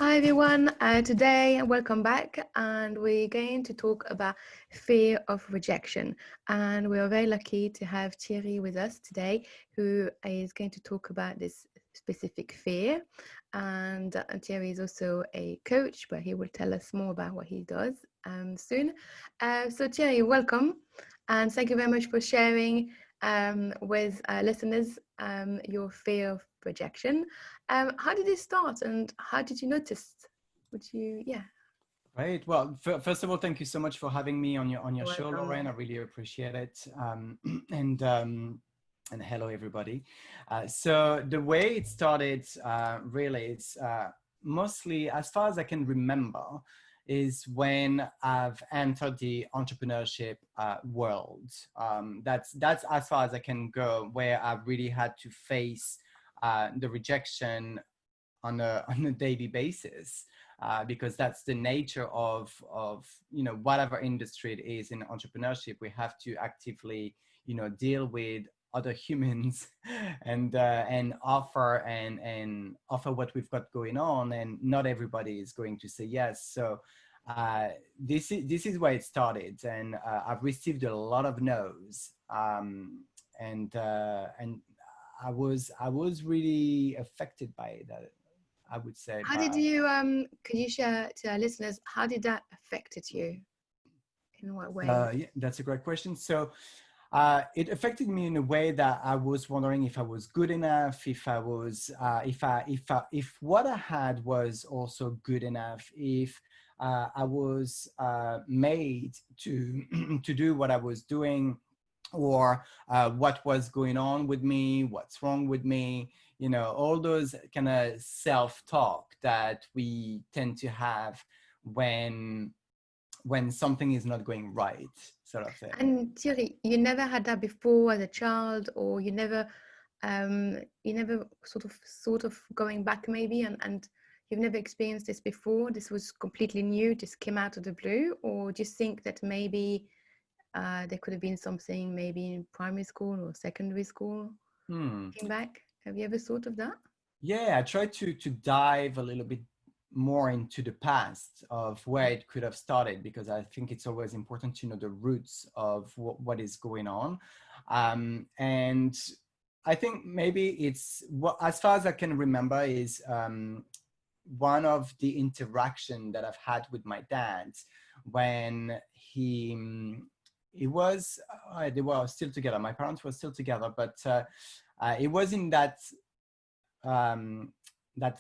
Hi everyone, today welcome back, and we're going to talk about fear of rejection, and we are very lucky to have Thierry with us today, who is going to talk about this specific fear. And Thierry is also a coach, but he will tell us more about what he does soon. So Thierry, welcome, and thank you very much for sharing with our listeners your fear of rejection. How did it start, and how did you notice? Would you, yeah. Right. Well, first of all, thank you so much for having me on your You're show, welcome. Lauren. I really appreciate it. And hello, everybody. So the way it started, really, it's mostly, as far as I can remember, is when I've entered the entrepreneurship world. That's as far as I can go, where I've really had to face the rejection on a daily basis. Because that's the nature of whatever industry it is in entrepreneurship. We have to actively deal with other humans and offer what we've got going on, and not everybody is going to say yes. So this is where it started, and I've received a lot of no's, and I was really affected by that, I would say. How did you, could you share to our listeners, how did that affected you? In what way? Yeah, that's a great question. So it affected me in a way that I was wondering if I was good enough, if I was, if what I had was also good enough, if I was made to to do what I was doing, or what was going on with me, what's wrong with me, all those kind of self-talk that we tend to have when something is not going right, sort of thing. And Thierry, you never had that before as a child, or you never sort of going back maybe, and you've never experienced this before? This was completely new, just came out of the blue? Or do you think that maybe there could have been something maybe in primary school or secondary school came back? Have you ever thought of that? Yeah, I tried to dive a little bit more into the past of where it could have started, because I think it's always important to know the roots of what is going on. And I think maybe it's what, as far as I can remember, is one of the interaction that I've had with my dad when he was they were still together. My parents were still together, but it was in that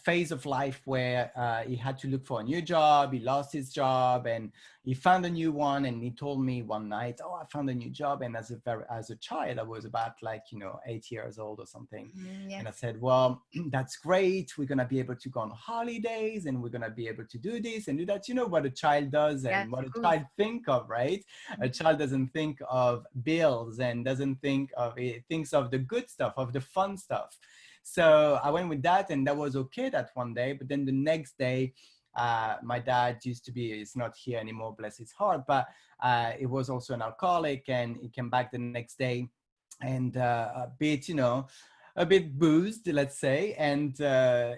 phase of life where he had to look for a new job. He lost his job and he found a new one. And he told me one night, "Oh, I found a new job." And as a child, I was about 8 years old or something. Yes. And I said, "Well, that's great. We're gonna be able to go on holidays, and we're gonna be able to do this and do that." You know what a child does and Yes, what of a course. child think of, right? A child doesn't think of bills and doesn't think of it, thinks of the good stuff, of the fun stuff. So I went with that, and that was okay that one day. But then the next day, my dad is not here anymore, bless his heart, but he was also an alcoholic, and he came back the next day and a bit boozed, let's say. And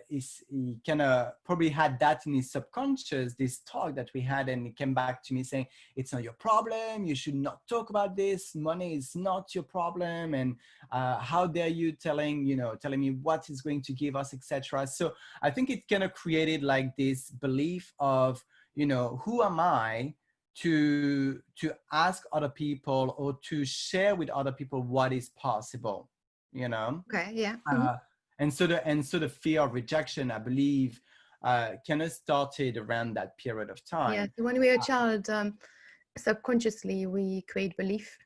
he kind of probably had that in his subconscious, this talk that we had. And he came back to me saying, "It's not your problem. You should not talk about this. Money is not your problem. And how dare you telling me what is going to give us, etc." So I think it kind of created like this belief of, who am I to ask other people or to share with other people what is possible, Okay, yeah. and so the fear of rejection, I believe, kind of started around that period of Yeah, time. so when we're a child, subconsciously we create belief,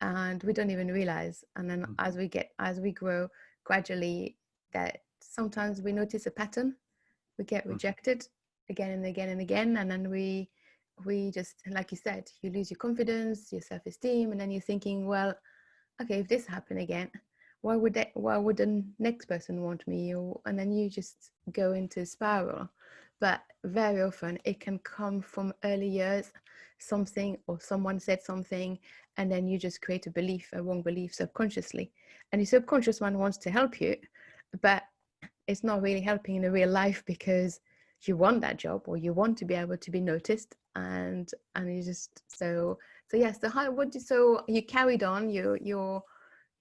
and we don't even realize. And then as we grow gradually, that sometimes we notice a pattern. We get rejected again and again and again, and then we just, like you said, you lose your confidence, your self-esteem, and then you're thinking, well, okay, if this happened again, why would the next person want me? And then you just go into a spiral. But very often it can come from early years, something or someone said something, and then you just create a wrong belief subconsciously. And your subconscious one wants to help you, but it's not really helping in the real life, because you want that job, or you want to be able to be noticed, and you just so yes. So how so you carried on you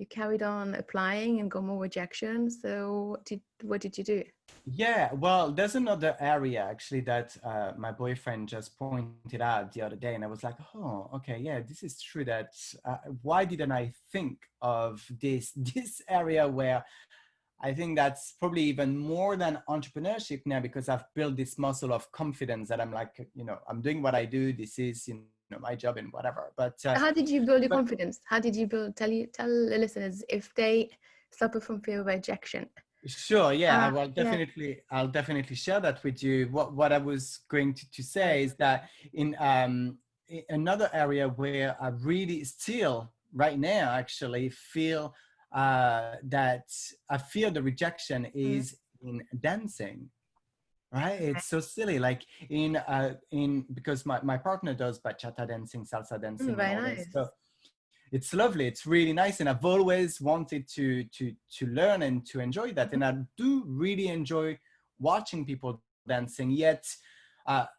carried on applying and got more rejection. So what did you do? Yeah, well, there's another area actually that my boyfriend just pointed out the other day, and I was like, oh, okay, yeah, this is true. That why didn't I think of this area where I think that's probably even more than entrepreneurship now, because I've built this muscle of confidence that I'm like, I'm doing what I do. This is, my job and whatever. But How did you build your confidence? How did you tell the listeners if they suffer from fear of rejection? sure, yeah, Yeah. I'll definitely share that with you. What I was going to say is that in another area where I really still right now actually feel that I feel the rejection is in dancing. Right, it's so silly. Like in because my partner does bachata dancing, salsa dancing, and Very all this. nice. So it's lovely. It's really nice, and I've always wanted to learn and to enjoy that. And I do really enjoy watching people dancing. Yet,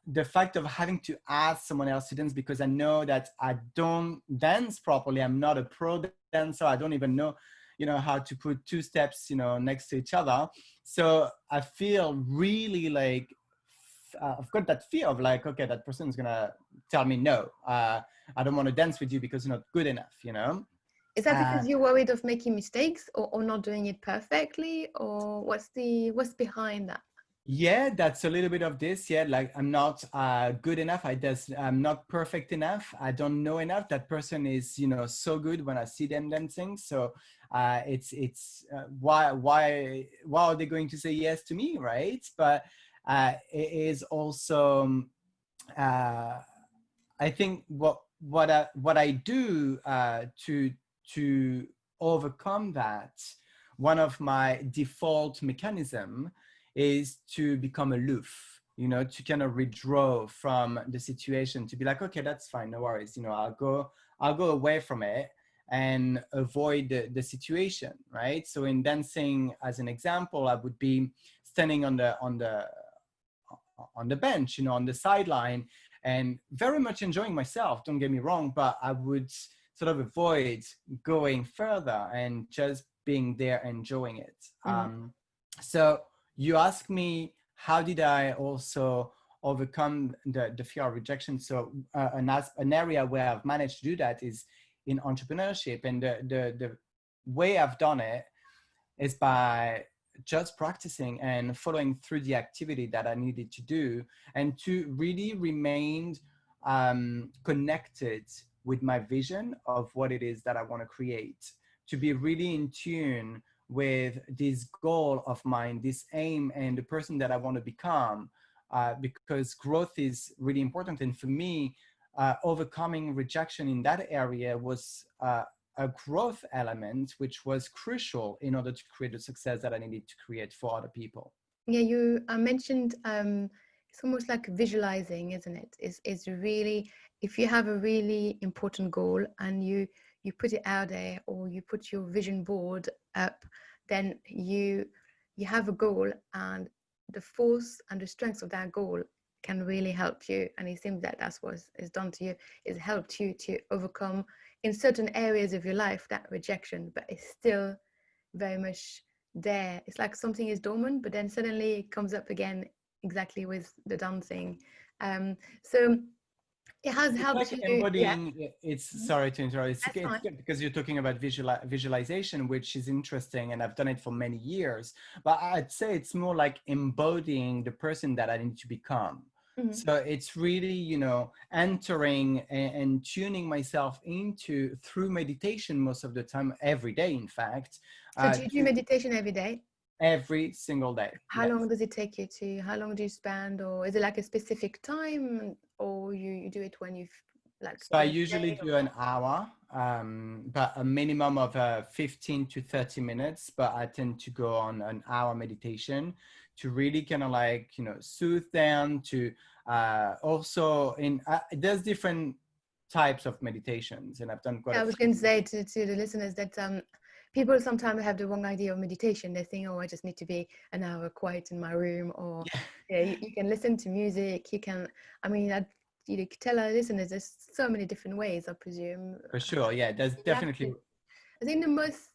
the fact of having to ask someone else to dance, because I know that I don't dance properly. I'm not a pro dancer. I don't even know, how to put two steps, next to each other. So I feel really like I've got that fear of like, okay, that person is gonna tell me no. I don't want to dance with you because you're not good enough. Is that because you're worried of making mistakes or not doing it perfectly, or what's behind that? Yeah, that's a little bit of this. Yeah, like I'm not good enough. I'm not perfect enough. I don't know enough. That person is, so good when I see them dancing. So it's why are they going to say yes to me, right? But it is also I think what I do to overcome that, one of my default mechanism is to become aloof, to kind of withdraw from the situation, to be like, okay, that's fine, no worries, I'll go away from it and avoid the situation, right? So in dancing, as an example, I would be standing on the bench, on the sideline, and very much enjoying myself, don't get me wrong, but I would sort of avoid going further and just being there enjoying it. So you ask me, how did I also overcome the fear of rejection? So an area where I've managed to do that is in entrepreneurship, and the way I've done it is by just practicing and following through the activity that I needed to do, and to really remain connected with my vision of what it is that I want to create, to be really in tune with this goal of mine, this aim, and the person that I want to become, because growth is really important. And for me, overcoming rejection in that area was a growth element, which was crucial in order to create the success that I needed to create for other people. Yeah, you mentioned it's almost like visualizing, isn't it? Is really, if you have a really important goal and you put it out there, or you put your vision board up, then you have a goal, and the force and the strength of that goal can really help you. And it seems that that's what is done to you, is helped you to overcome in certain areas of your life that rejection, but it's still very much there. It's like something is dormant, but then suddenly it comes up again, exactly with the dancing. So it has It's helped like you. Yeah, embodying. It's Sorry to interrupt. that's It's fine. good because you're talking about visualization, which is interesting, and I've done it for many years. But I'd say it's more like embodying the person that I need to become. Mm-hmm. So it's really, entering and tuning myself into through meditation most of the time, every day, in fact, So do you do to meditation every day? every single day. How Yes. long does it take you to? How long do you spend, or is it like a specific time, or you do it when you've like So I during the usually day? do an hour, but a minimum of 15 to 30 minutes, but I tend to go on an hour meditation to really kind of like, soothe down, to also there's different types of meditations, and I've done quite Yeah, a I was few. going to say to the listeners that people sometimes have the wrong idea of meditation. They think, oh, I just need to be an hour quiet in my room, or yeah, you can listen to music. You can, I mean, you could tell our listeners there's so many different ways, I presume. For sure. Yeah, there's definitely. I think the most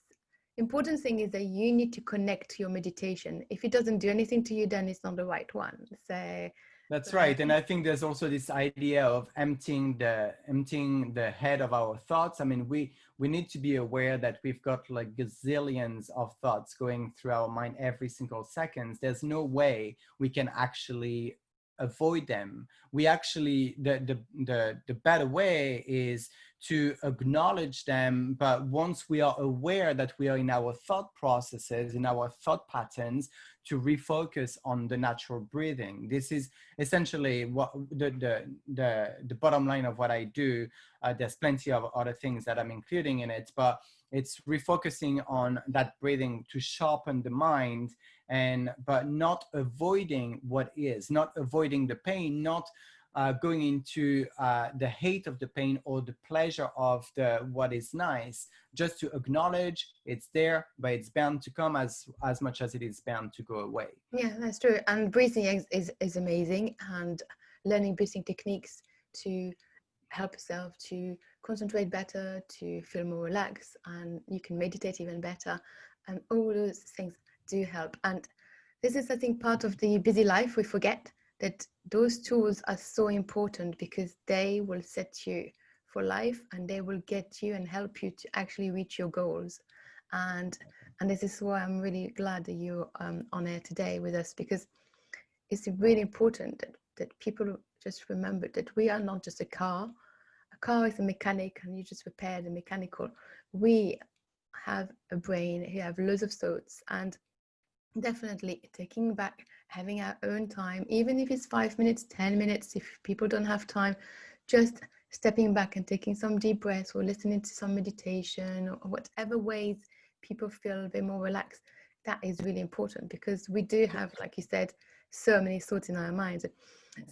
important thing is that you need to connect to your meditation. If it doesn't do anything to you, then it's not the right one. So That's right. And I think there's also this idea of emptying the head of our thoughts. I mean, we need to be aware that we've got like gazillions of thoughts going through our mind every single second. There's no way we can actually avoid them. We actually, the better way is to acknowledge them. But once we are aware that we are in our thought processes, in our thought patterns, to refocus on the natural breathing. This is essentially what the bottom line of what I do. There's plenty of other things that I'm including in it, but it's refocusing on that breathing to sharpen the mind, but not avoiding what is, not avoiding the pain, not going into the hate of the pain or the pleasure of what is nice, just to acknowledge it's there, but it's bound to come as much as it is bound to go away. Yeah, that's true. And breathing is amazing, and learning breathing techniques to help yourself to concentrate better, to feel more relaxed, and you can meditate even better. And all those things do help. And this is, I think, part of the busy life. We forget that those tools are so important, because they will set you for life, and they will get you and help you to actually reach your goals. And this is why I'm really glad that you're on air today with us, because it's really important that people just remember that we are not just a car. A car is a mechanic, and you just repair the mechanical. We have a brain, we have loads of thoughts, and definitely taking back, having our own time, even if it's 5 minutes, 10 minutes, if people don't have time, just stepping back and taking some deep breaths, or listening to some meditation, or whatever ways people feel a bit more relaxed. That is really important, because we do have, like you said, so many thoughts in our minds.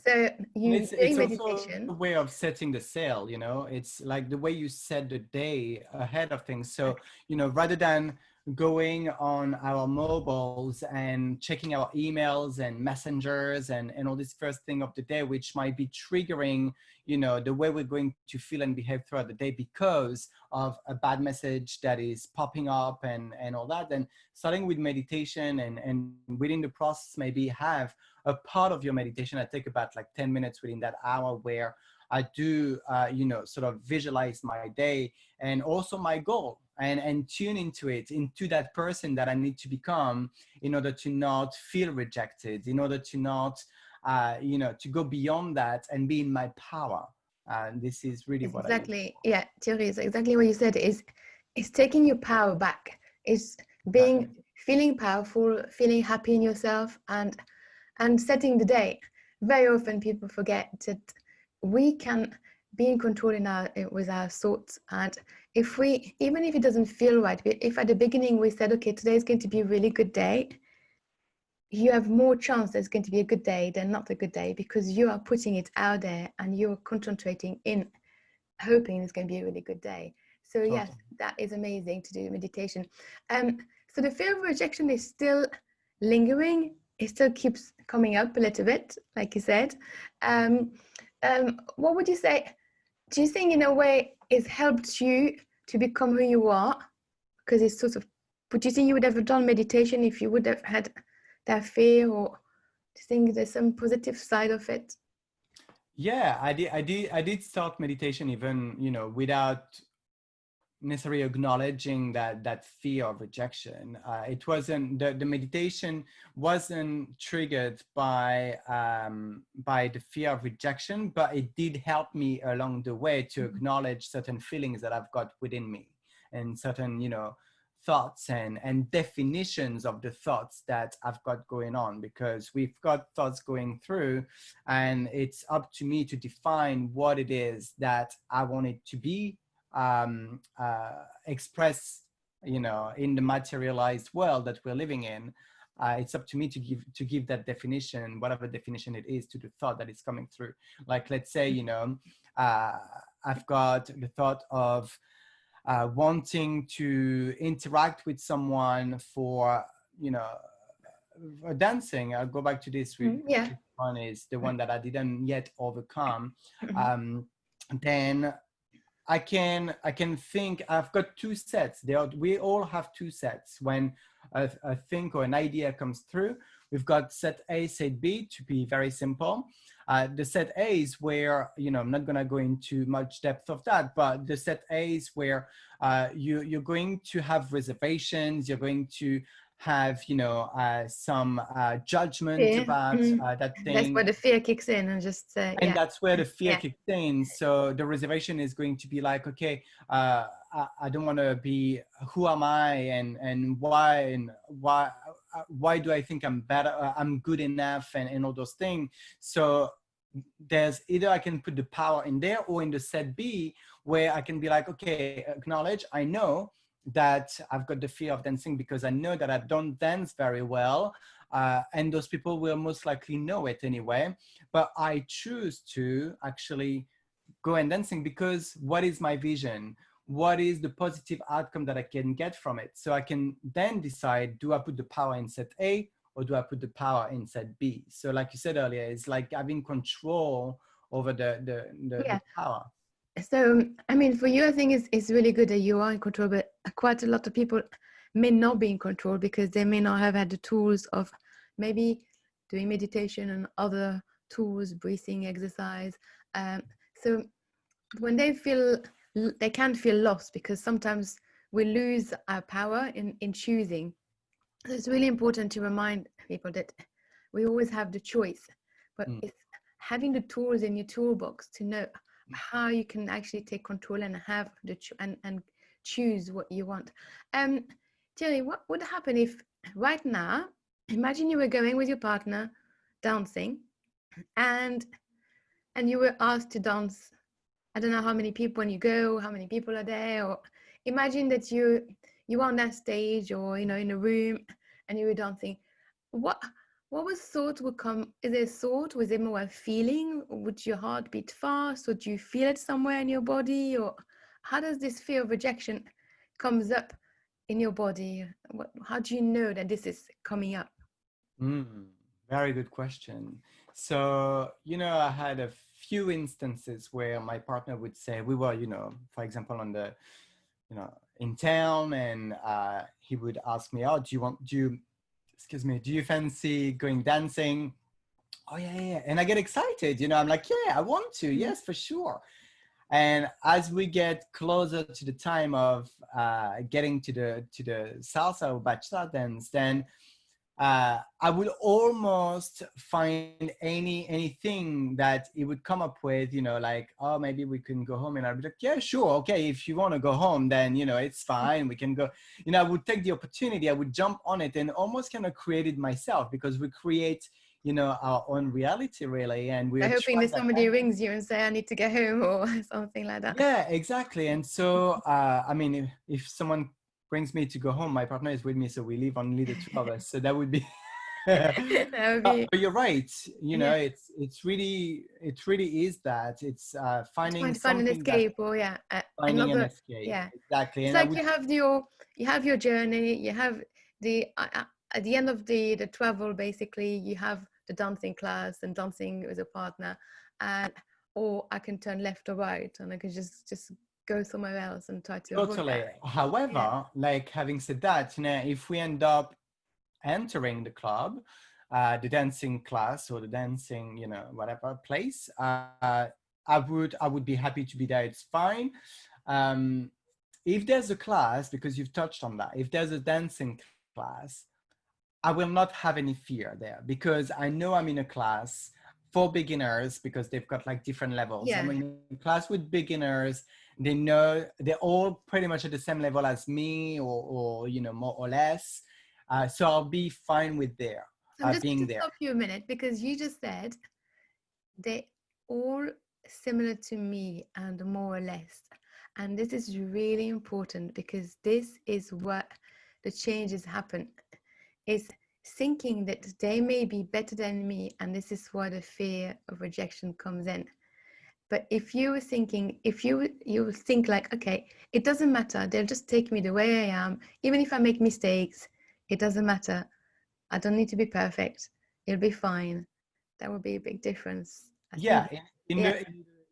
So it's doing also meditation, a way of setting the sail, you know. It's like the way you set the day ahead of things. So, you know, rather than going on our mobiles and checking our emails and messengers and all this first thing of the day, which might be triggering, you know, the way we're going to feel and behave throughout the day because of a bad message that is popping up and all that, then starting with meditation and within the process, maybe have a part of your meditation. I take about like 10 minutes within that hour where I do, you know, sort of visualize my day and also my goal, and tune into it, into that person that I need to become in order to not feel rejected, in order to not, you know, to go beyond that and be in my power. This is really what exactly, yeah, Thierry, is exactly what you said. Is taking your power back. Is being, feeling powerful, feeling happy in yourself, and setting the day. Very often people forget that we can be in control with our thoughts. And if we, even if it doesn't feel right, if at the beginning we said, okay, today is going to be a really good day, you have more chance that it's going to be a good day than not a good day, because you are putting it out there and you're concentrating in hoping it's going to be a really good day. So yes, that is amazing to do meditation. So the fear of rejection is still lingering. It still keeps coming up a little bit, like you said. What would you say? Do you think in a way it's helped you to become who you are? Because it's sort of, would you think you would have done meditation if you would have had that fear, or do you think there's some positive side of it? Yeah, I did start meditation even, you know, without necessarily acknowledging that fear of rejection. It wasn't, the meditation wasn't triggered by the fear of rejection, but it did help me along the way to acknowledge certain feelings that I've got within me, and certain, you know, thoughts and definitions of the thoughts that I've got going on, because we've got thoughts going through, and it's up to me to define what it is that I want it to be express, you know, in the materialized world that we're living in. It's up to me to give that definition, whatever definition it is, to the thought that is coming through. Like, let's say, you know, I've got the thought of wanting to interact with someone for, you know, dancing. I'll go back to this. Yeah. This one is the one that I didn't yet overcome. Mhm. Then I can think. I've got two sets. We all have two sets. When a think or an idea comes through, we've got set A, set B, to be very simple. The set A is where, you know, I'm not going to go into much depth of that, but the set A is where you're going to have reservations. You're going to have, you know, some judgment Fear. about Mm. that That's thing. where the fear kicks in, and just And yeah. that's where the fear Yeah. kicks in. So the reservation is going to be like, okay, I don't want to be, who am I, and why do I think I'm better, I'm good enough, and all those things. So there's either I can put the power in there, or in the set B, where I can be like, okay, acknowledge, I know that I've got the fear of dancing because I know that I don't dance very well. And those people will most likely know it anyway. But I choose to actually go and dancing because what is my vision? What is the positive outcome that I can get from it? So I can then decide, do I put the power in set A, or do I put the power in set B? So like you said earlier, it's like having control over Yeah. the power. So, I mean, for you, I think it's really good that you are in control, but quite a lot of people may not be in control because they may not have had the tools of maybe doing meditation and other tools, breathing exercise. So when they can feel lost because sometimes we lose our power in choosing. So it's really important to remind people that we always have the choice, but Mm. it's having the tools in your toolbox to know how you can actually take control and have and choose what you want. Thierry, what would happen if right now, imagine you were going with your partner dancing, and you were asked to dance. I don't know how many people when you go, how many people are there, or imagine that you are on that stage, or in a room, and you were dancing. What was thought would come? Is there thought? Was it more a feeling? Would your heart beat fast? Or do you feel it somewhere in your body? Or how does this fear of rejection comes up in your body? How do you know that this is coming up? Very good question. So, you know, I had a few instances where my partner would say, we were, you know, for example, on the, you know, in town, and he would ask me, oh, excuse me, do you fancy going dancing? Oh, yeah, yeah, yeah. And I get excited, you know, I'm like, yeah, I want to, Mm. yes, for sure. And as we get closer to the time of getting to the salsa or bachata dance, then I would almost find anything that he would come up with, you know, like, oh, maybe we can go home. And I'd be like, yeah, sure. Okay. If you want to go home, then, you know, it's fine. We can go, you know, I would take the opportunity. I would jump on it and almost kind of create it myself, because we create, you know, our own reality really. And we I'm hoping that attract that. somebody rings you and say, I need to get home, or something like that. Yeah, exactly. And so, I mean, if someone brings me to go home, my partner is with me, so we live only the two of us. So that would be. That would be, But you're right. You know, yeah. it really is that it's finding Trying to find an something that escape, or yeah, finding an another, escape. yeah. Exactly. It's And I like would you have your journey, you have the at the end of the travel, basically you have the dancing class and dancing with a partner, and or I can turn left or right, and I can just go somewhere else and try to avoid totally. that. Yeah. However, like having said that, you know, if we end up entering the club, the dancing class or the dancing, you know, whatever place, I would be happy to be there. It's fine. Um, if there's a class, because you've touched on that, if there's a dancing class, I will not have any fear there, because I know I'm in a class for beginners, because they've got like different levels. Yeah. I'm in a class with beginners. They know they're all pretty much at the same level as me, or you know, more or less. So I'll be fine with I'm just going being to there. stop you a minute because you just said they all similar to me and more or less. And this is really important because this is what the changes happen. Is thinking that they may be better than me, and this is where the fear of rejection comes in. But if you were thinking, if you think like, okay, it doesn't matter, they'll just take me the way I am, even if I make mistakes, it doesn't matter. I don't need to be perfect. It'll be fine. That would be a big difference. I Yeah, think. in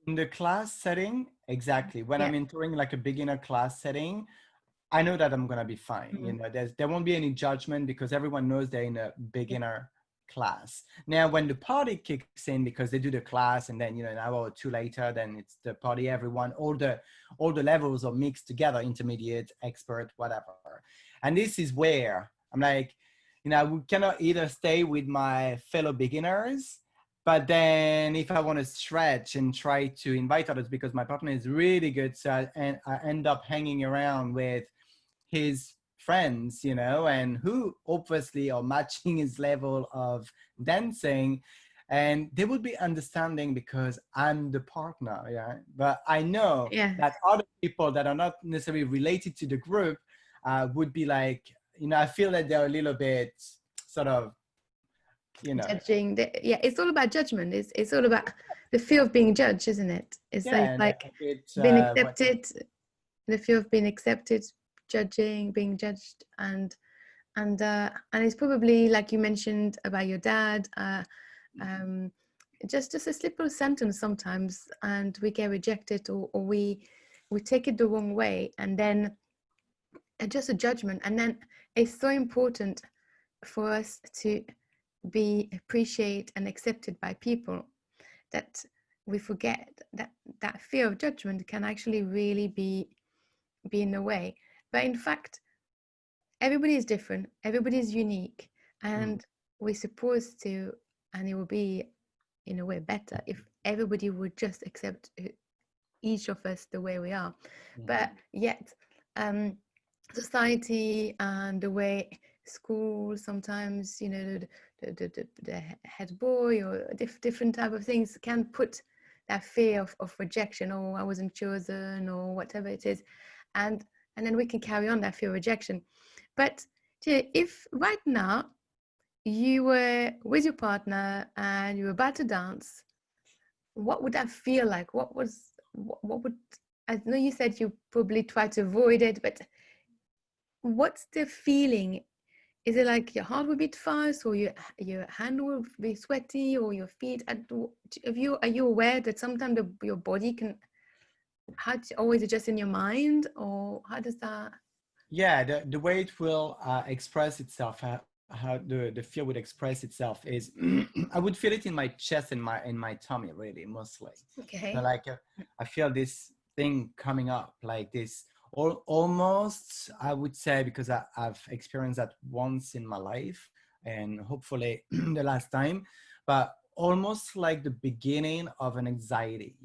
Yeah. the class setting, exactly. When Yeah. I'm entering like a beginner class setting, I know that I'm gonna be fine. You Mm. know, there won't be any judgment because everyone knows they're in a beginner class. Now, when the party kicks in, because they do the class and then an hour or two later, then it's the party. Everyone, all the levels are mixed together: intermediate, expert, whatever. And this is where I'm like, we cannot either stay with my fellow beginners. But then if I want to stretch and try to invite others, because my partner is really good, so I end up hanging around with his friends, and who obviously are matching his level of dancing, and they would be understanding because I'm the partner. Yeah, but I know Yeah. that other people that are not necessarily related to the group would be like, I feel that they're a little bit sort of, Judging. Yeah, it's all about judgment. It's all about the fear of being judged, isn't it? It's yeah, and like it's being accepted, the fear of being accepted, judging, being judged, and it's probably like you mentioned about your dad. Just a simple sentence sometimes, and we get rejected, or we take it the wrong way, and then just a judgment. And then it's so important for us to be appreciated and accepted by people that we forget that that fear of judgment can actually really be in the way. But in fact, everybody is different, everybody is unique, and we're supposed to, and it will be in a way better if everybody would just accept each of us the way we are. But yet society and the way school sometimes, the head boy or different type of things can put that fear of rejection, or I wasn't chosen, or whatever it is, and then we can carry on that fear of rejection. But if right now you were with your partner and you were about to dance, what would that feel like? What would, I know you said you probably try to avoid it, but what's the feeling? Is it like your heart will beat fast, or your hand will be sweaty, or your feet? Are you aware that sometimes your body can, how to always adjust in your mind, or how does that? Yeah, the way it will express itself, how the fear would express itself is, I would feel it in my chest and my tummy, really, mostly. So Okay. like I feel this thing coming up, like this, or almost, I would say, because I've experienced that once in my life, and hopefully the last time, but almost like the beginning of an anxiety,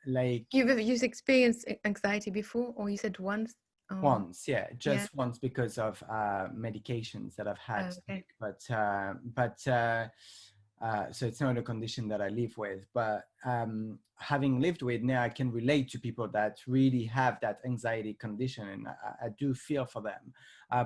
like You've experienced anxiety before, or you said once? once, yeah, Yeah. just once, because of medications that I've had Oh, to okay. take. But so it's not a condition that I live with. But having lived with, now I can relate to people that really have that anxiety condition, and I do feel for them.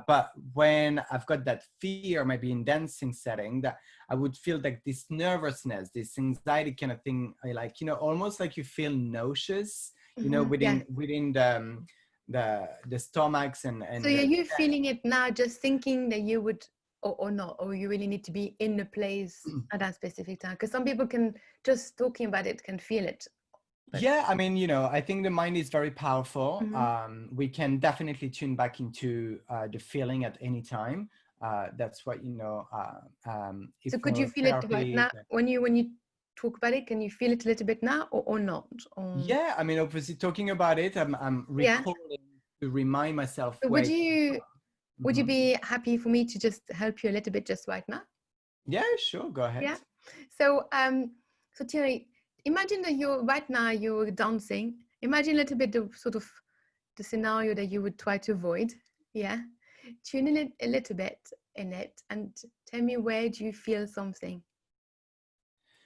But when I've got that fear, maybe in dancing setting, that I would feel like this nervousness, this anxiety kind of thing, like, almost like you feel nauseous, Yeah. within the stomachs So and are the you feeling it now, just thinking that you would, or not, or you really need to be in the place at that specific time? Because some people can, just talking about it, can feel it. But yeah, I mean, I think the mind is very powerful. Mhm. We can definitely tune back into the feeling at any time. That's what, if So could you for feel it right therapy. now when you talk about it? Can you feel it a little bit now, or not? Or Yeah, I mean, obviously talking about it, I'm yeah. recalling to remind myself So where would it came you from. would you be happy for me to just help you a little bit just right now? Yeah, sure, go ahead. Yeah. So so Thierry, imagine that you're dancing. Imagine a little bit the sort of the scenario that you would try to avoid. Yeah. Tune in it a little bit in it and tell me, where do you feel something?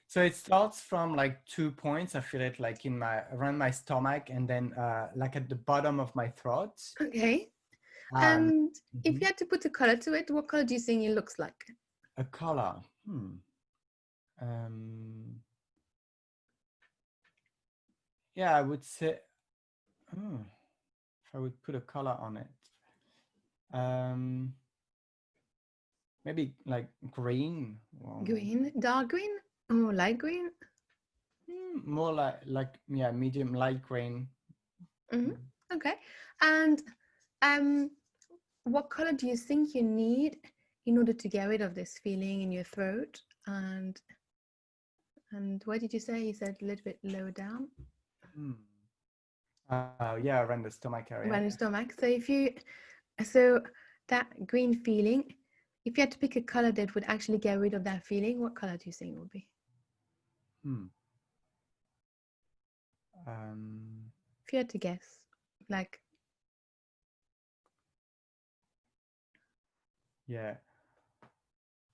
So it starts from like 2 points. I feel it like in my around my stomach, and then like at the bottom of my throat. Okay. Um, And if mhm. you had to put a color to it, what color do you think it looks like? A color. Um, yeah, I would say, oh, if I would put a color on it, um, maybe like green. Green, dark green, or light green? More like yeah, medium light green. Mm-hmm. Okay. And um, what color do you think you need in order to get rid of this feeling in your throat? And what did you say? You said a little bit lower down. Mm. Yeah, around the stomach area. Around your stomach. So that green feeling, if you had to pick a color that would actually get rid of that feeling, what color do you think it would be? Hmm. Um, If you had to guess, like, yeah.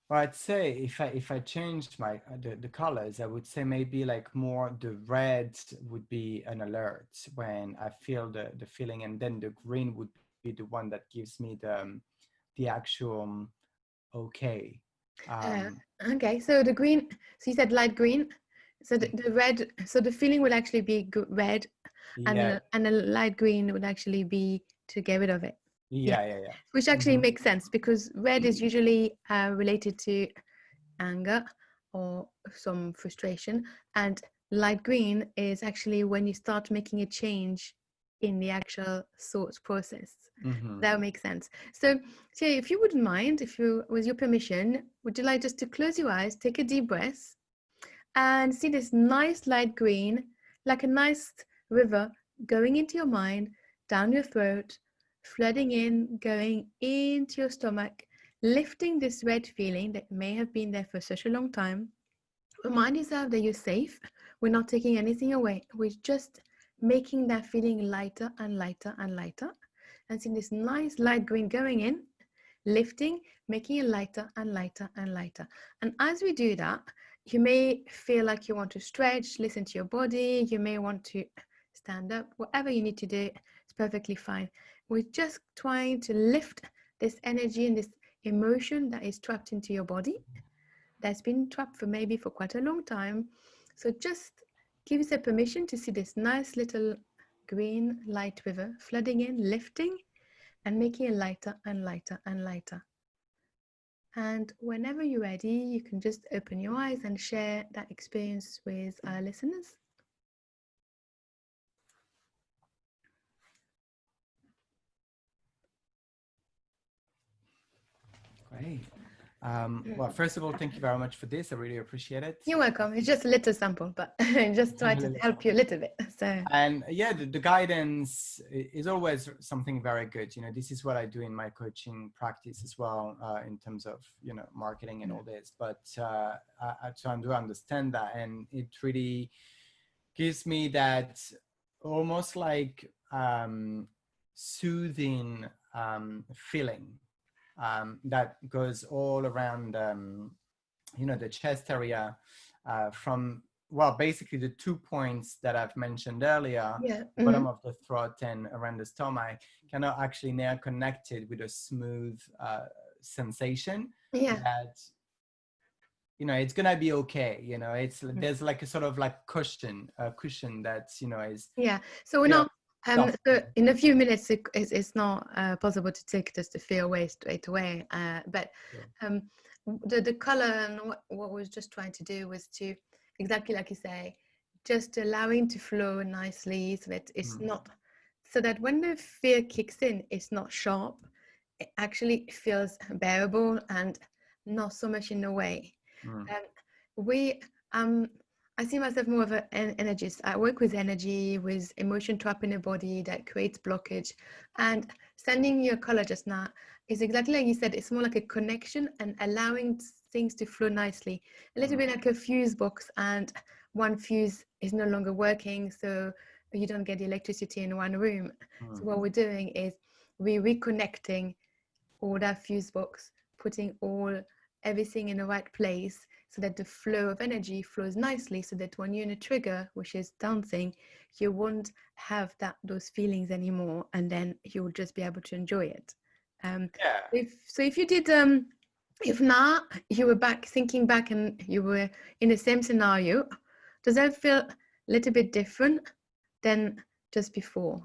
Well, I'd say if I changed my the colors, I would say maybe like more the red would be an alert when I feel the feeling, and then the green would be the one that gives me the actual okay. uh, Um, okay, so the green, so you said light green. So the red, so the feeling would actually be red, yeah, and the light green would actually be to get rid of it. Yeah, yeah. which actually Mm-hmm. makes sense because red is usually related to anger or some frustration, and light green is actually when you start making a change in the actual thought process. Mm-hmm. That makes sense. So, Thierry, if you wouldn't mind, if you, with your permission, would you like just to close your eyes, take a deep breath, and see this nice light green, like a nice river going into your mind, down your throat, flooding in, going into your stomach, lifting this red feeling that may have been there for such a long time. Remind yourself that you're safe. We're not taking anything away. We're just making that feeling lighter and lighter and lighter. And see this nice light green going in, lifting, making it lighter and lighter and lighter. And as we do that, you may feel like you want to stretch, listen to your body. You may want to stand up. Whatever you need to do, it's perfectly fine. We're just trying to lift this energy and this emotion that is trapped into your body, that's been trapped for maybe for quite a long time. So just give yourself permission to see this nice little green light river flooding in, lifting, and making it lighter and lighter and lighter. And whenever you're ready, you can just open your eyes and share that experience with our listeners. Great. Well, first of all, thank you very much for this. I really appreciate it. You're welcome. It's just a little sample, but just try to help you a little bit. So, and yeah, the guidance is always something very good. You know, this is what I do in my coaching practice as well, in terms of, you know, marketing and all this. But I do understand that, and it really gives me that almost like soothing feeling that goes all around, you know, the chest area, from, well, basically the 2 points that I've mentioned earlier, yeah. bottom of the throat and around the stomach, kind of actually now connected with a smooth sensation Yeah. that, you know, it's gonna be okay. You know, it's there's like a sort of like cushion that, you know, is, Yeah. So we're you know, not. So in a few minutes, it's not possible to take just the fear away straight away. But um, the color and what was just trying to do was to, exactly like you say, just allowing to flow nicely, so that it's not, so that when the fear kicks in, it's not sharp. It actually feels bearable and not so much in the way. We I see myself more of an energist. I work with energy, with emotion trap in the body that creates blockage. And sending your color just now is exactly like you said, it's more like a connection and allowing things to flow nicely. A little bit like a fuse box, and one fuse is no longer working, so you don't get the electricity in one room. So what we're doing is we're reconnecting all that fuse box, putting everything in the right place so that the flow of energy flows nicely, so that when you're in a trigger, which is dancing, you won't have those feelings anymore, and then you will just be able to enjoy it. If you did, if now you were thinking back and you were in the same scenario, does that feel a little bit different than just before?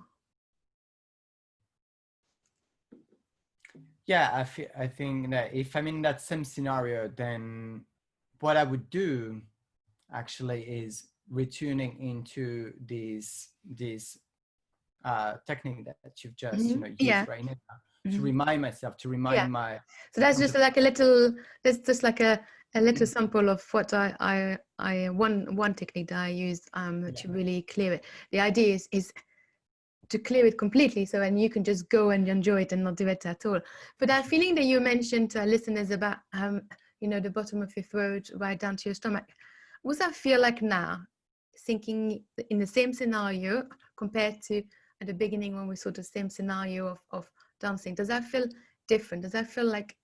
Yeah, I think that if I'm in that same scenario, then what I would do actually is retuning into this technique that you've just Yeah. used right now, to remind myself, to Yeah. remind my So that's just like a little, that's just like a little Mm. sample of what one technique that I use to really clear it. The idea is to clear it completely, so and you can just go and enjoy it and not do it at all. But that feeling that you mentioned to our listeners about the bottom of your throat right down to your stomach, what's that feel like now, thinking in the same scenario compared to at the beginning when we saw the same scenario of dancing? Does that feel different? Does that feel like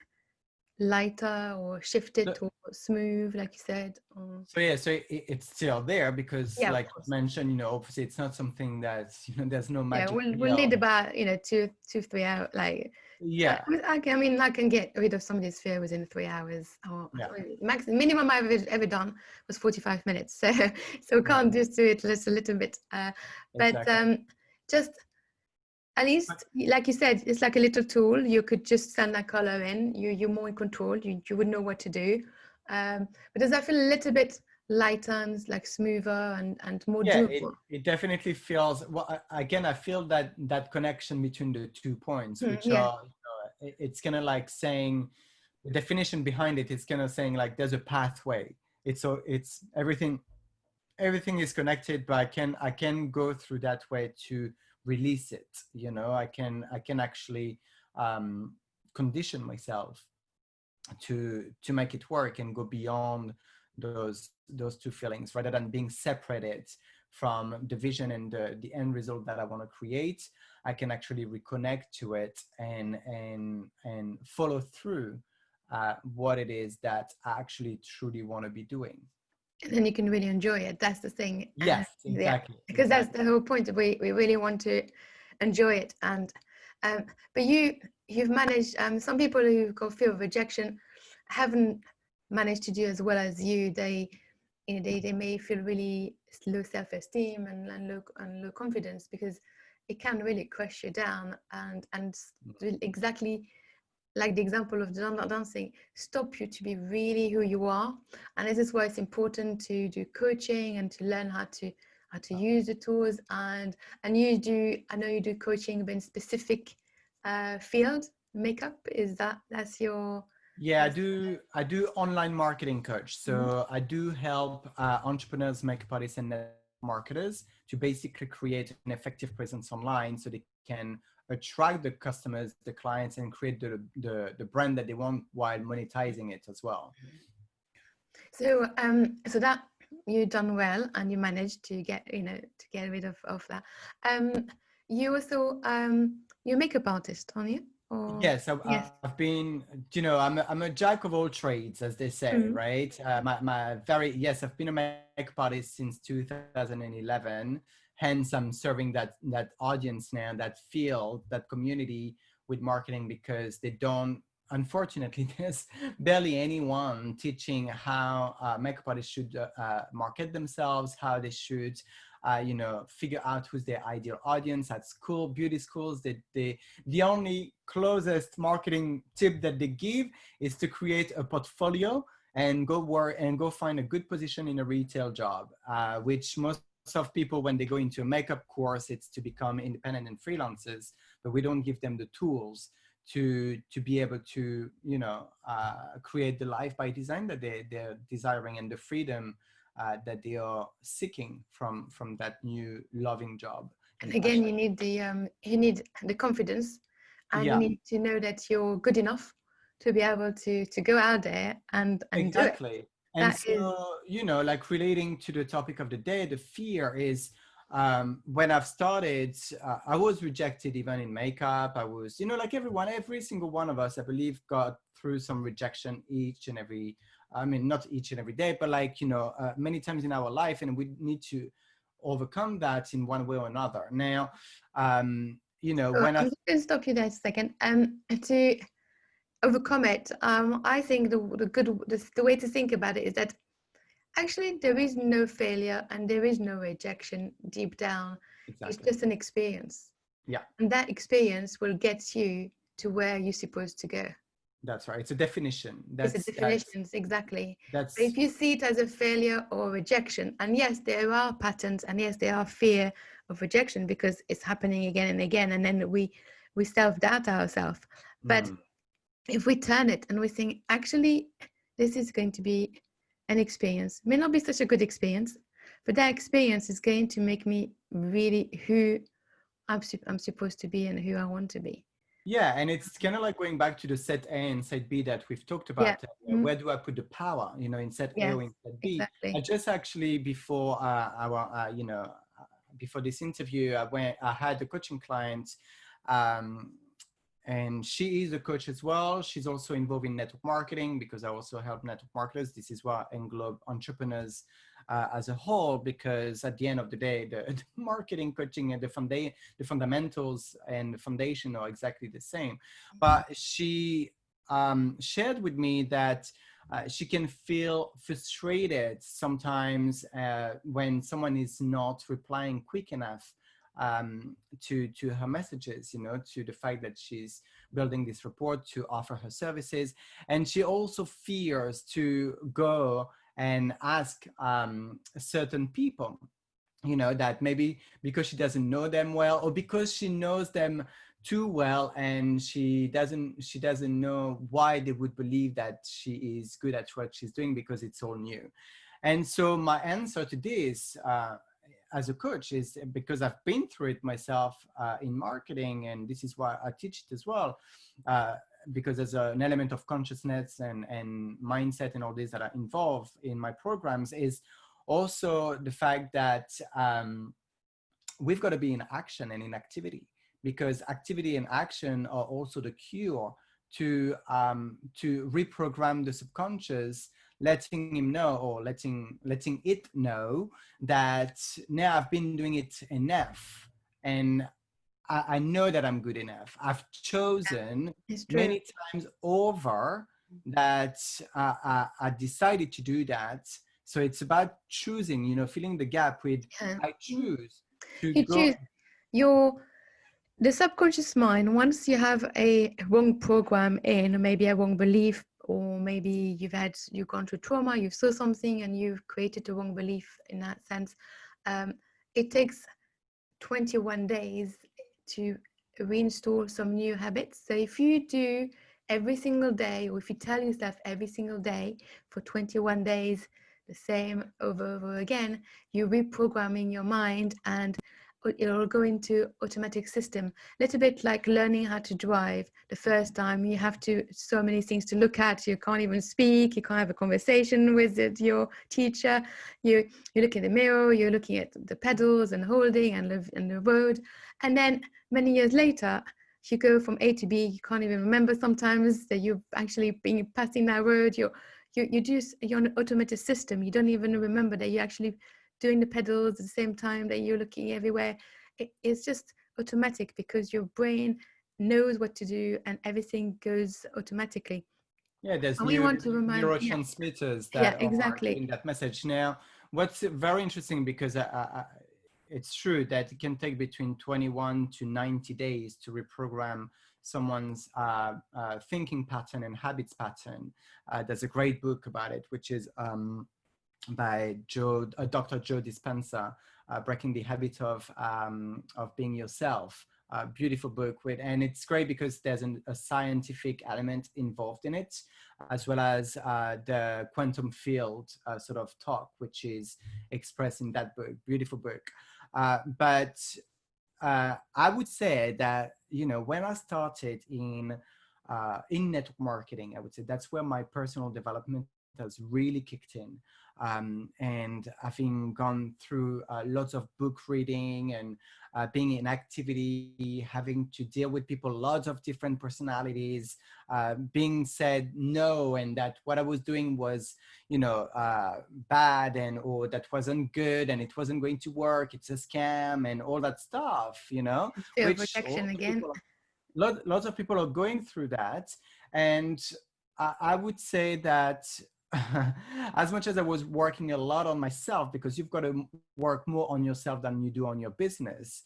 lighter or shifted or smooth, like you said? Or... So yeah, so it's still there because, Yeah, of like you course. mentioned, obviously it's not something that's there's no magic. Yeah, we'll need about 2-3 hours. Like, Yeah, I can get rid of somebody's fear within 3 hours. Or yeah, minimum I've ever done was 45 minutes. So we yeah, can't just do it just a little bit. But exactly. just at least, like you said, it's like a little tool. You could just send that color in. You're more in control. You would know what to do. But does that feel a little bit lighter and like smoother and more Yeah, doable? it definitely feels, well, again, I feel that connection between the 2 points, which Yeah. are, it's kind of like saying, the definition behind it is kind of saying like there's a pathway. It's everything is connected, but I can go through that way to release it. I can actually condition myself to make it work and go beyond those two feelings, rather than being separated from the vision and the end result that I want to create. I can actually reconnect to it and follow through what it is that I actually truly want to be doing. And then you can really enjoy it. That's the thing. Yes, Yeah, exactly, because that's exactly. the whole point. We really want to enjoy it. And but you've managed. Some people who've got fear of rejection haven't managed to do as well as you. They may feel really low self-esteem and low confidence, because it can really crush you down and exactly like the example of dancing, stop you to be really who you are. And this is why it's important to do coaching and to learn how to use the tools. And I know you do coaching in specific field. Makeup, that's your... Yeah, I do online marketing coach. So I do help entrepreneurs, makeup artists, and network marketers to basically create an effective presence online, so they can attract the customers, the clients, and create the brand that they want while monetizing it as well. So so that you've done well, and you managed to get rid of that. You also you're a makeup artist, aren't you? Or... Yes, Yes. I've been, I'm a jack of all trades, as they say, right? Yes, I've been a makeup artist since 2011. Hence, I'm serving that audience now, that field, that community with marketing, because they don't, unfortunately, there's barely anyone teaching how makeup artists should market themselves, how they should figure out who's their ideal audience at school, beauty schools. The only closest marketing tip that they give is to create a portfolio and go work and go find a good position in a retail job, which most of people, when they go into a makeup course, it's to become independent and freelancers, but we don't give them the tools to be able to create the life by design that they're desiring, and the freedom that they are seeking from that new loving job. And again, you need the confidence, and you need to know that you're good enough to be able to go out there and Exactly. do it. And That so, like relating to the topic of the day, the fear is, when I've started, I was rejected even in makeup. I was, like every single one of us, I believe, got through some rejection not each and every day, but many times in our life, and we need to overcome that in one way or another. Now, when I'm just going to stop you there a second. To overcome it, I think the way to think about it is that Actually, there is no failure and there is no rejection deep down. It's Exactly. just an experience. Yeah, And that experience will get you to where you're supposed to go. that's right. It's a definition. It's a That's definition, exactly. But that's if you see it as a failure or rejection, and yes, there are patterns, and yes, there are fear of rejection because it's happening again and again, and then we self-doubt ourselves. But mm, if we turn it and we think, actually, this is going to be an experience, may not be such a good experience, but that experience is going to make me really who I'm supposed to be and who I want to be. yeah, and it's kind of like going back to the set A and set B that we've talked Yeah. about. Mm. Where do I put the power? You know, in set A Yes, or in set B? I exactly. just actually before our before this interview, I had a coaching client. Um, and she is a coach as well. She's also involved in network marketing because I also help network marketers. This is what I englobe entrepreneurs as a whole, because at the end of the day, the marketing, coaching, and the fundamentals and the foundation are exactly the same. But she shared with me that she can feel frustrated sometimes when someone is not replying quick enough to her messages, you know, to the fact that she's building this report to offer her services. And she also fears to go and ask certain people, you know, that maybe because she doesn't know them well, or because she knows them too well and she doesn't know why they would believe that she is good at what she's doing, because it's all new. And so my answer to this as a coach is, because I've been through it myself in marketing, and this is why I teach it as well, because there's an element of consciousness and mindset and all this that are involved in my programs, is also the fact that we've got to be in action and in activity, because activity and action are also the cure to reprogram the subconscious, letting him know, or letting it know that now I've been doing it enough, and I know that I'm good enough. I've chosen It's true. many times over that I decided to do that. So it's about choosing, you know, filling the gap with Yeah. I choose to You go. choose your the subconscious mind. Once you have a wrong program in, maybe a wrong belief, or maybe you've gone through trauma, you saw something and you've created a wrong belief in that sense. It takes 21 days to reinstall some new habits. So if you do every single day, or if you tell yourself every single day for 21 days the same over again, you're reprogramming your mind, and it'll go into automatic system. Little bit like learning how to drive. The first time you have to so many things to look at. You can't even speak. You can't have a conversation with your teacher. You look in the mirror. You're looking at the pedals and holding and live in the road. And then many years later, you go from A to B. You can't even remember sometimes that you've actually been passing that road. You're on an automated system. You don't even remember that you're actually doing the pedals at the same time that you're looking everywhere. It's just automatic because your brain knows what to do and everything goes automatically. Yeah, there's And we want to remind, neurotransmitters yeah, that are exactly. giving that message. Now, what's very interesting, because it's true that it can take between 21 to 90 days to reprogram someone's thinking pattern and habits pattern. There's a great book about it, which is by Dr. Joe Dispenza, Breaking the Habit of Being Yourself. Beautiful book and it's great because there's a scientific element involved in it, as well as the quantum field sort of talk, which is expressed in that book. Beautiful book. But I would say that, you know, when I started in network marketing, I would say that's where my personal development has really kicked in. And having gone through lots of book reading and being in activity, having to deal with people, lots of different personalities, being said no, and that what I was doing was, you know, bad, and or that wasn't good and it wasn't going to work, it's a scam and all that stuff, you know, Fear of which rejection again. lots of people are going through that. And I would say that as much as I was working a lot on myself, because you've got to work more on yourself than you do on your business.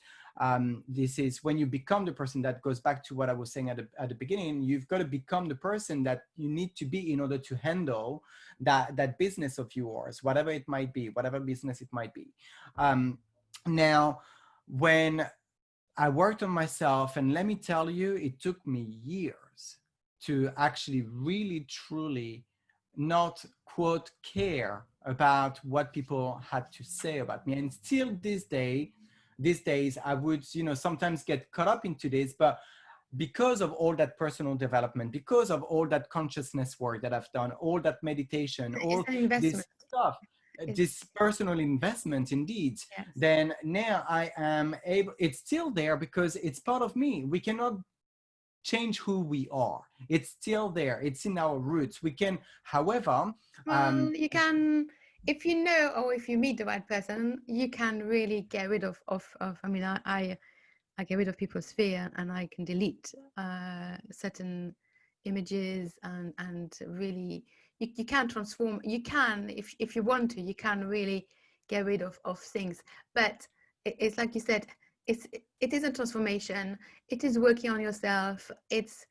This is when you become the person, that goes back to what I was saying at the beginning. You've got to become the person that you need to be in order to handle that business of yours, whatever it might be, whatever business it might be. Now, when I worked on myself, and let me tell you, it took me years to actually really, truly not, quote, care about what people had to say about me. And still these days, I would, sometimes get caught up into this, but because of all that personal development, because of all that consciousness work that I've done, all that meditation, all It's an investment. this stuff, this personal investment indeed, Yes. then now I am able, it's still there because it's part of me. We cannot change who we are. It's still there. It's in our roots. We can, however, well, you can, if you know, or if you meet the right person, you can really get rid of I mean, I get rid of people's fear, and I can delete certain images, and really, you can transform. You can, if you want to, you can really get rid of things. But it's like you said, it is a transformation. It is working on yourself. It's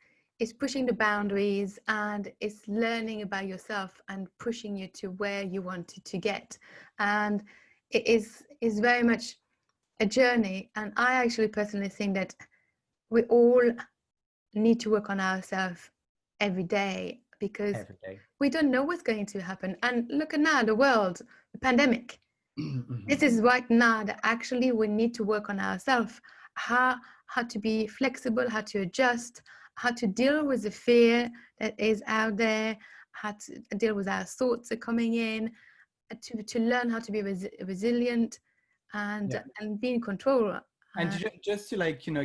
pushing the boundaries, and it's learning about yourself and pushing you to where you want to get. And it is very much a journey. And I actually personally think that we all need to work on ourselves every day, because we don't know what's going to happen. And look at now, the world, the pandemic. This is right now that actually we need to work on ourselves, how to be flexible, how to adjust, how to deal with the fear that is out there, how to deal with our thoughts that are coming in, to learn how to be resilient and be in control. And just to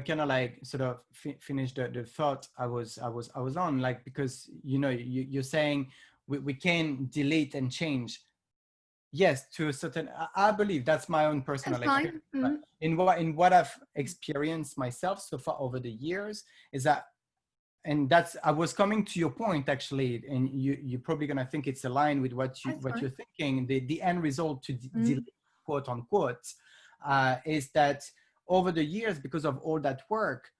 kind of sort of finish the thought I was on, because you're saying we can delete and change. Yes, to a certain, I believe that's my own personal experience. Mm-hmm. In what I've experienced myself so far over the years is that, and that's, I was coming to your point actually, and you're probably gonna think it's aligned with what you're thinking. The end result to delete, quote unquote, is that over the years, because of all that work,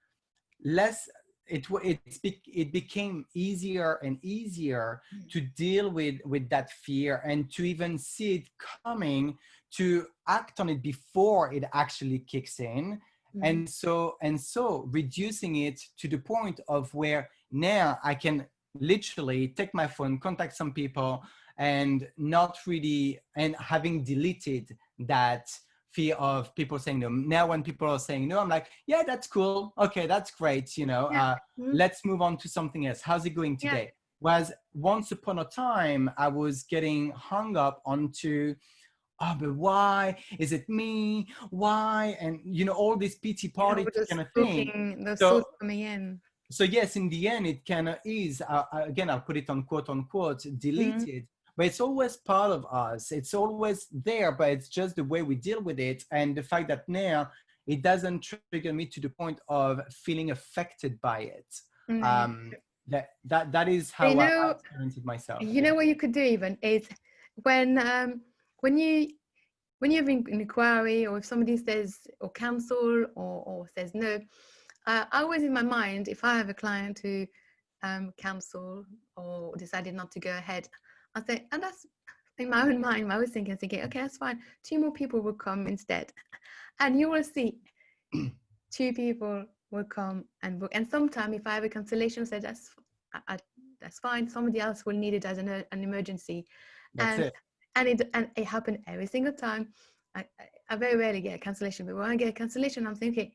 it became easier and easier to deal with that fear, and to even see it coming, to act on it before it actually kicks in. And so reducing it to the point of where now I can literally take my phone, contact some people, and not really, and having deleted that fear of people saying no. Now when people are saying no, I'm like, yeah, that's cool. Okay, that's great. Let's move on to something else. How's it going today? Yeah. Whereas once upon a time, I was getting hung up onto, oh, but why is it me? Why? And all this pity party kind of thing. Those thoughts coming in. So yes, in the end, it kind of is, again, I'll put it on quote unquote, deleted. But it's always part of us. It's always there, but it's just the way we deal with it. And the fact that now it doesn't trigger me to the point of feeling affected by it. That is how I experienced it myself. You know what you could do even is when you have an inquiry, or if somebody says or cancel or says no, I always in my mind, if I have a client who cancel or decided not to go ahead, I say, and that's in my own mind, I was thinking, okay, that's fine. 2 more people will come instead. And you will see 2 people will come and book. And sometime if I have a cancellation, say that's fine. Somebody else will need it as an emergency. And it happened every single time. I very rarely get a cancellation, but when I get a cancellation, I'm thinking,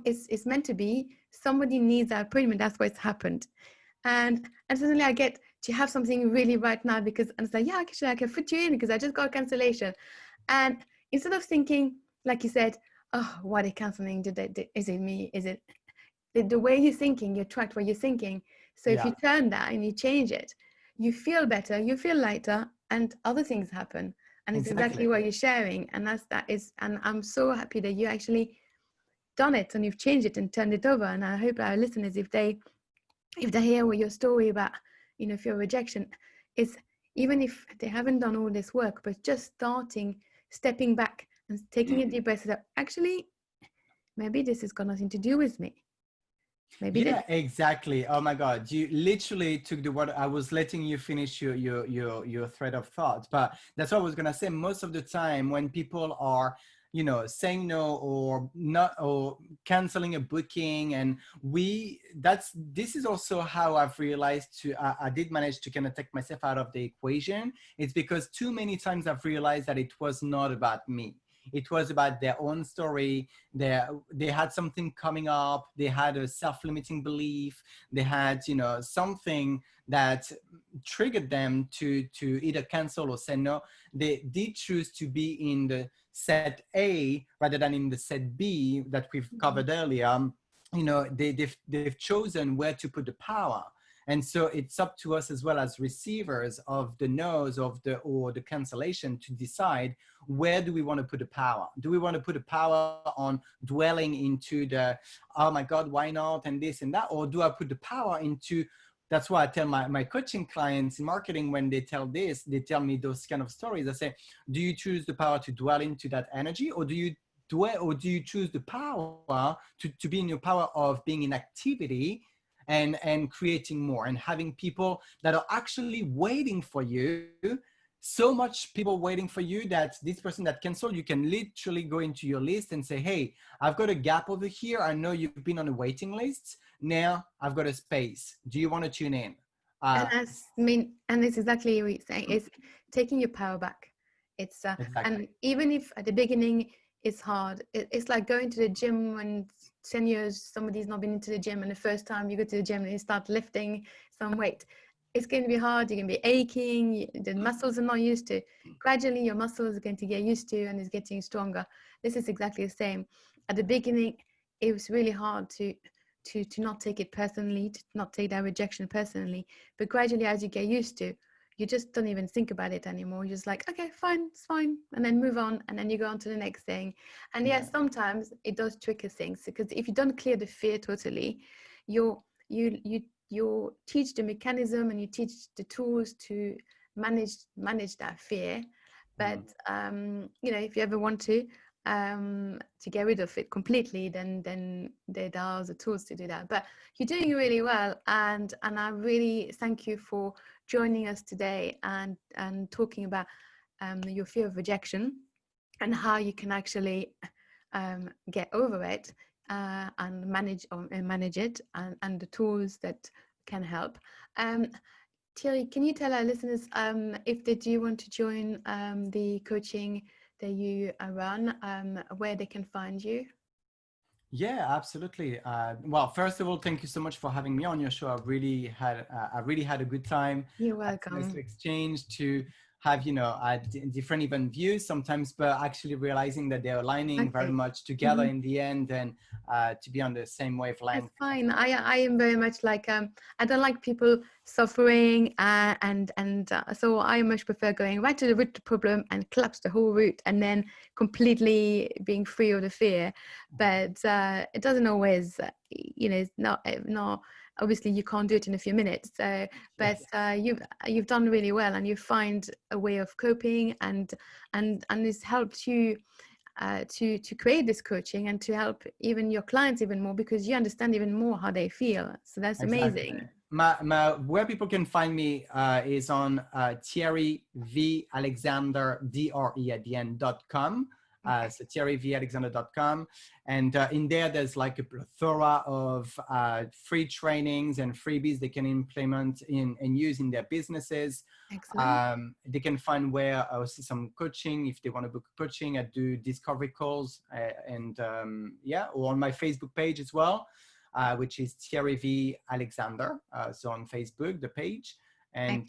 it's meant to be. Somebody needs that appointment. That's why it's happened. And suddenly I get to have something really right now, because I'm like, yeah, actually I can fit you in because I just got a cancellation. And instead of thinking, like you said, oh, why are they canceling? Is it me? Is it the way you're thinking? You attract what you're thinking. So if you turn that and you change it, you feel better, you feel lighter, and other things happen. And it's exactly what you're sharing. And and I'm so happy that you actually done it and you've changed it and turned it over. And I hope our listeners, if they hear what your story about, fear of rejection, is even if they haven't done all this work, but just starting, stepping back and taking a deep breath, so that actually, maybe this has got nothing to do with me. Maybe Yeah, exactly. Oh my God, you literally took the word. I was letting you finish your thread of thought, but that's what I was gonna say. Most of the time, when people are, saying no or not or canceling a booking, and this is also how I've realized I did manage to kind of take myself out of the equation. It's because too many times I've realized that it was not about me. It was about their own story. They had something coming up. They had a self-limiting belief. They had, something that triggered them to either cancel or say no. They did choose to be in the set A rather than in the set B that we've covered earlier. They've chosen where to put the power. And so it's up to us as well as receivers of the no's or the cancellation to decide, where do we want to put the power? Do we want to put the power on dwelling into the, oh my God, why not? And this and that, or do I put the power into, that's why I tell my coaching clients in marketing, when they tell me those kind of stories, I say, do you choose the power to dwell into that energy, or do you choose the power to be in your power of being in activity and creating more and having people that are actually waiting for you? So much people waiting for you that this person that canceled, you can literally go into your list and say, hey, I've got a gap over here. I know you've been on a waiting list. Now I've got a space. Do you want to tune in? and it's exactly what you're saying. It's taking your power back. It's exactly. And even if at the beginning it's hard, it's like going to the gym when 10 years somebody's not been into the gym, and the first time you go to the gym and you start lifting some weight, it's going to be hard. You're going to be aching. The muscles are not used to. Gradually your muscles are going to get used to, and it's getting stronger. This is exactly the same. At the beginning it was really hard to not take it personally, to not take that rejection personally. But gradually, as you get used to, you just don't even think about it anymore. You're just like, okay, fine, it's fine. And then move on. And then you go on to the next thing. And yes, sometimes it does trigger things, because if you don't clear the fear totally, you teach the mechanism and you teach the tools to manage that fear. But if you ever want to get rid of it completely, then there are the tools to do that. But you're doing really well, and I really thank you for joining us today and talking about your fear of rejection and how you can actually get over it and manage it, and the tools that can help. Thierry, can you tell our listeners if they do want to join the coaching that you run, where they can find you? Yeah, absolutely. Well, first of all, thank you so much for having me on your show. I really had a good time. You're welcome. Nice to exchange, to have different even views sometimes, but actually realizing that they're aligning very much together in the end, and to be on the same wavelength. That's fine. I am very much like I don't like people suffering, and so I much prefer going right to the root of the problem and collapse the whole root, and then completely being free of the fear. But it doesn't always, it's not obviously you can't do it in a few minutes. But you've done really well, and you find a way of coping, and this helps you to create this coaching and to help even your clients even more, because you understand even more how they feel. So that's amazing. Where people can find me is on Thierry V Alexandre, DRE at the end.com. So thierryvalexandre.com, and in there's like a plethora of free trainings and freebies they can implement and use in their businesses. They can find where I see some coaching if they want to book coaching. I do discovery calls or on my Facebook page as well, which is Thierry V Alexandre. So on Facebook, the page. And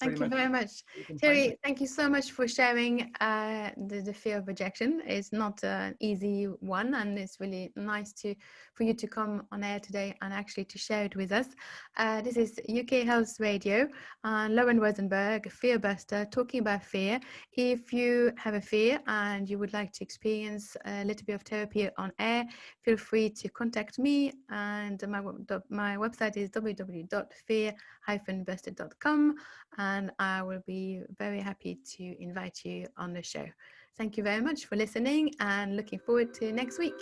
thank you very much. Thierry, thank you so much for sharing the fear of rejection. It's not an easy one, and it's really nice for you to come on air today and actually to share it with us. This is UK Health Radio, Lauren Rosenberg, Fear Buster, talking about fear. If you have a fear and you would like to experience a little bit of therapy on air, feel free to contact me, and my website is www.fear.com. rejection-busted.com, and I will be very happy to invite you on the show. Thank you very much for listening, and looking forward to next week.